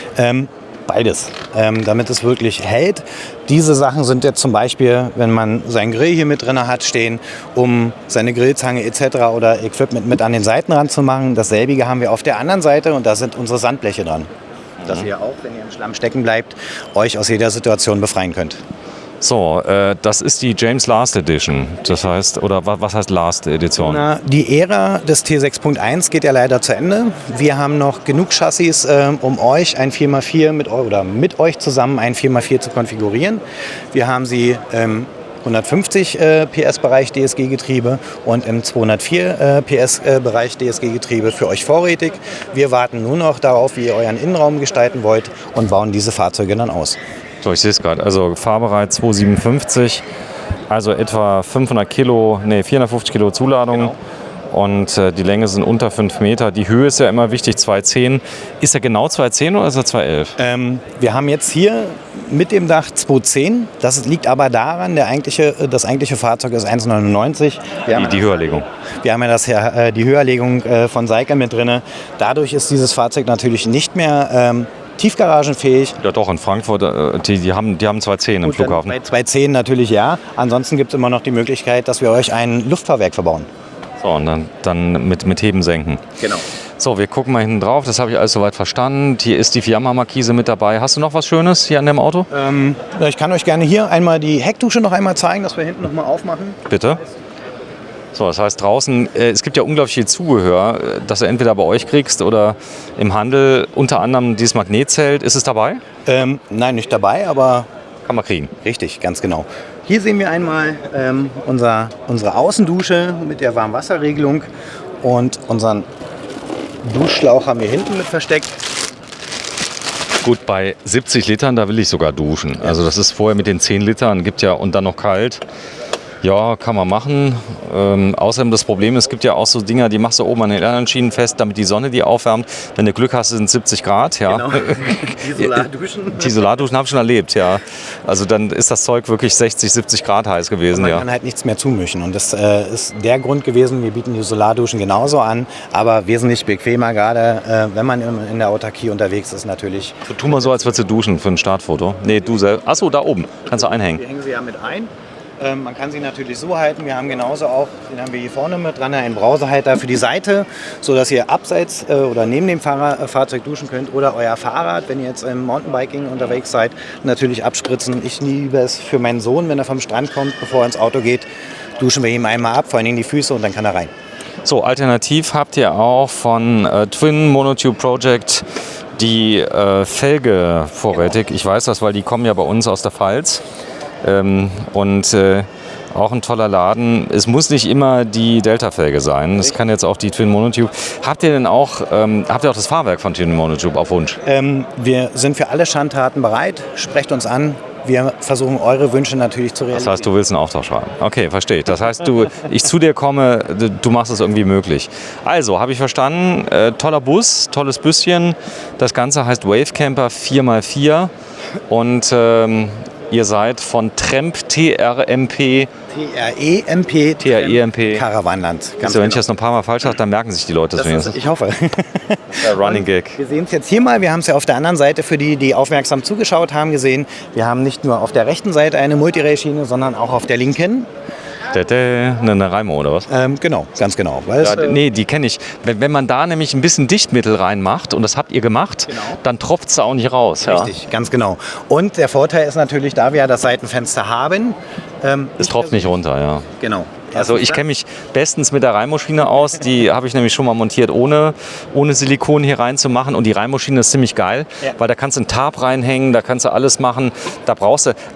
Beides, damit es wirklich hält. Diese Sachen sind jetzt zum Beispiel, wenn man seinen Grill hier mit drin hat stehen, um seine Grillzange etc. oder Equipment mit an den Seiten ranzumachen. Dasselbige haben wir auf der anderen Seite und da sind unsere Sandbleche dran. Dass ihr auch, wenn ihr im Schlamm stecken bleibt, euch aus jeder Situation befreien könnt. So, das ist die James Last Edition. Das heißt, oder was heißt Last Edition? Na, die Ära des T6.1 geht ja leider zu Ende. Wir haben noch genug Chassis, um euch ein 4x4 mit euch zusammen ein 4x4 zu konfigurieren. Wir haben sie 150 PS-Bereich DSG-Getriebe und im 204 PS-Bereich DSG-Getriebe für euch vorrätig. Wir warten nur noch darauf, wie ihr euren Innenraum gestalten wollt und bauen diese Fahrzeuge dann aus. So, ich sehe es gerade. Also fahrbereit 257, also etwa 450 Kilo Zuladung. Genau. Und die Länge sind unter 5 Meter. Die Höhe ist ja immer wichtig, 2,10. Ist er genau 2,10 oder ist er 2,11? Wir haben jetzt hier mit dem Dach 2,10. Das liegt aber daran, das eigentliche Fahrzeug ist 1,99. Die Höherlegung. Wir haben ja die Höherlegung von Seike mit drin. Dadurch ist dieses Fahrzeug natürlich nicht mehr tiefgaragenfähig. Ja doch, in Frankfurt, die haben 2,10 im Flughafen. Bei 2,10 natürlich ja. Ansonsten gibt es immer noch die Möglichkeit, dass wir euch ein Luftfahrwerk verbauen. So, und dann mit Heben senken. Genau. So, wir gucken mal hinten drauf. Das habe ich alles soweit verstanden. Hier ist die Fiamma-Markise mit dabei. Hast du noch was Schönes hier an dem Auto? Ich kann euch gerne hier einmal die Heckdusche noch einmal zeigen, dass wir hinten noch mal aufmachen. Bitte. So, das heißt draußen, es gibt ja unglaublich viel Zubehör, das du entweder bei euch kriegst oder im Handel, unter anderem dieses Magnetzelt. Ist es dabei? Nein, nicht dabei, aber Kann man kriegen. richtig, ganz genau. Hier sehen wir einmal unsere Außendusche mit der Warmwasserregelung und unseren Duschschlauch haben wir hinten mit versteckt. Gut, bei 70 Litern, da will ich sogar duschen. Also das ist vorher mit den 10 Litern, gibt ja und dann noch kalt. Ja, kann man machen. Außerdem das Problem, es gibt ja auch so Dinger, die machst du oben an den Lernanschienen fest, damit die Sonne die aufwärmt. Wenn du Glück hast, sind es 70 Grad. Ja. Genau. Die Solarduschen. Die Solarduschen habe ich schon erlebt, ja. Also dann ist das Zeug wirklich 60, 70 Grad heiß gewesen. Man ja. kann halt nichts mehr zumischen. Und das ist der Grund gewesen, wir bieten die Solarduschen genauso an, aber wesentlich bequemer, gerade wenn man in der Autarkie unterwegs ist natürlich. So, tu mal so, als würdest du duschen für ein Startfoto. Nee, du selbst. Achso, da oben. Kannst du einhängen. Wir hängen sie ja mit ein. Man kann sie natürlich so halten. Wir haben genauso auch, den haben wir hier vorne mit dran, einen Brausehalter für die Seite, sodass ihr abseits oder neben dem Fahrzeug duschen könnt oder euer Fahrrad, wenn ihr jetzt im Mountainbiking unterwegs seid, natürlich abspritzen. Ich liebe es für meinen Sohn, wenn er vom Strand kommt, bevor er ins Auto geht, duschen wir ihm einmal ab, vor allem die Füße und dann kann er rein. So, alternativ habt ihr auch von Twin Monotube Project die Felge vorrätig. Ich weiß das, weil die kommen ja bei uns aus der Pfalz. Auch ein toller Laden. Es muss nicht immer die Delta-Felge sein. Es kann jetzt auch die Twin Monotube. Habt ihr auch das Fahrwerk von Twin Monotube auf Wunsch? Wir sind für alle Schandtaten bereit. Sprecht uns an. Wir versuchen eure Wünsche natürlich zu realisieren. Das heißt, du willst einen Auftrag schreiben. Okay, verstehe ich. Das heißt, ich zu dir komme, du machst es irgendwie möglich. Also, habe ich verstanden. Toller Bus, tolles Büsschen. Das Ganze heißt Wave Camper 4x4. Und ihr seid von Tremp, TREMP Caravanland. Also, wenn ich das noch ein paar Mal falsch sage, dann merken sich die Leute das wenigstens. Ich hoffe. Der Running Gag. Wir sehen es jetzt hier mal. Wir haben es ja auf der anderen Seite für die, die aufmerksam zugeschaut haben, gesehen. Wir haben nicht nur auf der rechten Seite eine Multirail-Schiene, sondern auch auf der linken. Eine Raimo oder was? Genau, ganz genau. Nee, die kenne ich. Wenn man da nämlich ein bisschen Dichtmittel reinmacht, und das habt ihr gemacht, genau, dann tropft es auch nicht raus. Richtig, ja, ganz genau. Und der Vorteil ist natürlich, da wir ja das Seitenfenster haben. Es tropft nicht runter, ja. Genau. Also ich kenne mich bestens mit der Reimmaschine aus. Die habe ich nämlich schon mal montiert, ohne Silikon hier reinzumachen. Und die Reimmaschine ist ziemlich geil, ja, weil da kannst du einen Tarp reinhängen, da kannst du alles machen.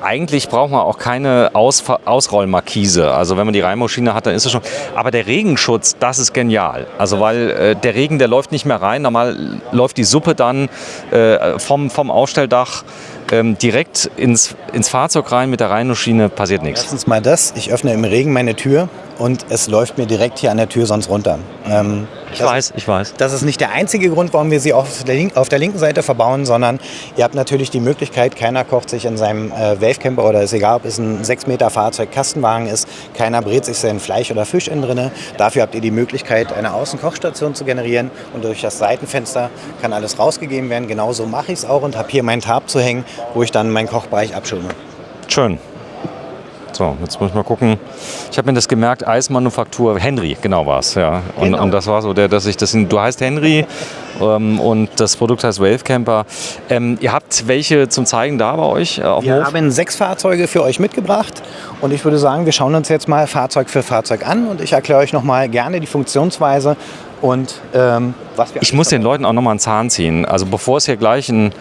Eigentlich braucht man auch keine Ausrollmarkise. Also wenn man die Reimmaschine hat, dann ist es schon. Aber der Regenschutz, das ist genial. Also weil der Regen, der läuft nicht mehr rein. Normal läuft die Suppe dann vom Aufstelldach direkt ins Fahrzeug rein. Mit der Reimmaschine passiert nichts. Erstens mal das, ich öffne im Regen meine Tür und es läuft mir direkt hier an der Tür sonst runter. Ich weiß. Das ist nicht der einzige Grund, warum wir sie auf der linken Seite verbauen, sondern ihr habt natürlich die Möglichkeit, keiner kocht sich in seinem Wavecamper, oder ist egal, ob es ein 6 Meter Fahrzeug, Kastenwagen ist, keiner brät sich sein Fleisch oder Fisch innen drin. Dafür habt ihr die Möglichkeit, eine Außenkochstation zu generieren und durch das Seitenfenster kann alles rausgegeben werden. Genauso mache ich es auch und habe hier meinen Tarp zu hängen, wo ich dann meinen Kochbereich abschirme. Schön. So, jetzt muss ich mal gucken. Ich habe mir das gemerkt, Eismanufaktur, Henry, genau war es. Ja. Und das war so, du heißt Henry und das Produkt heißt Wave Camper. Ihr habt welche zum Zeigen da bei euch auf dem Hof? Wir haben 6 Fahrzeuge für euch mitgebracht und ich würde sagen, wir schauen uns jetzt mal Fahrzeug für Fahrzeug an und ich erkläre euch nochmal gerne die Funktionsweise und was wir... Ich muss den Leuten auch nochmal einen Zahn ziehen. Also bevor es hier gleich einen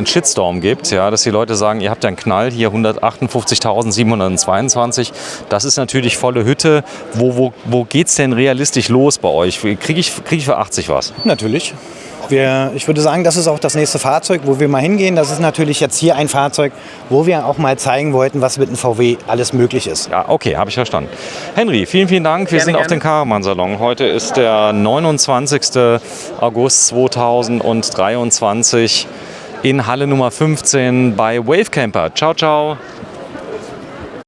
Shitstorm gibt, ja, dass die Leute sagen, ihr habt ja einen Knall, hier 158.722. Das ist natürlich volle Hütte. Wo geht es denn realistisch los bei euch? Krieg ich für 80 was? Natürlich. Ich würde sagen, das ist auch das nächste Fahrzeug, wo wir mal hingehen. Das ist natürlich jetzt hier ein Fahrzeug, wo wir auch mal zeigen wollten, was mit einem VW alles möglich ist. Ja, okay, habe ich verstanden. Henry, vielen, vielen Dank. Wir sind auf dem Caravan-Salon. Heute ist der 29. August 2023 in Halle Nummer 15 bei Wave Camper. Ciao, ciao.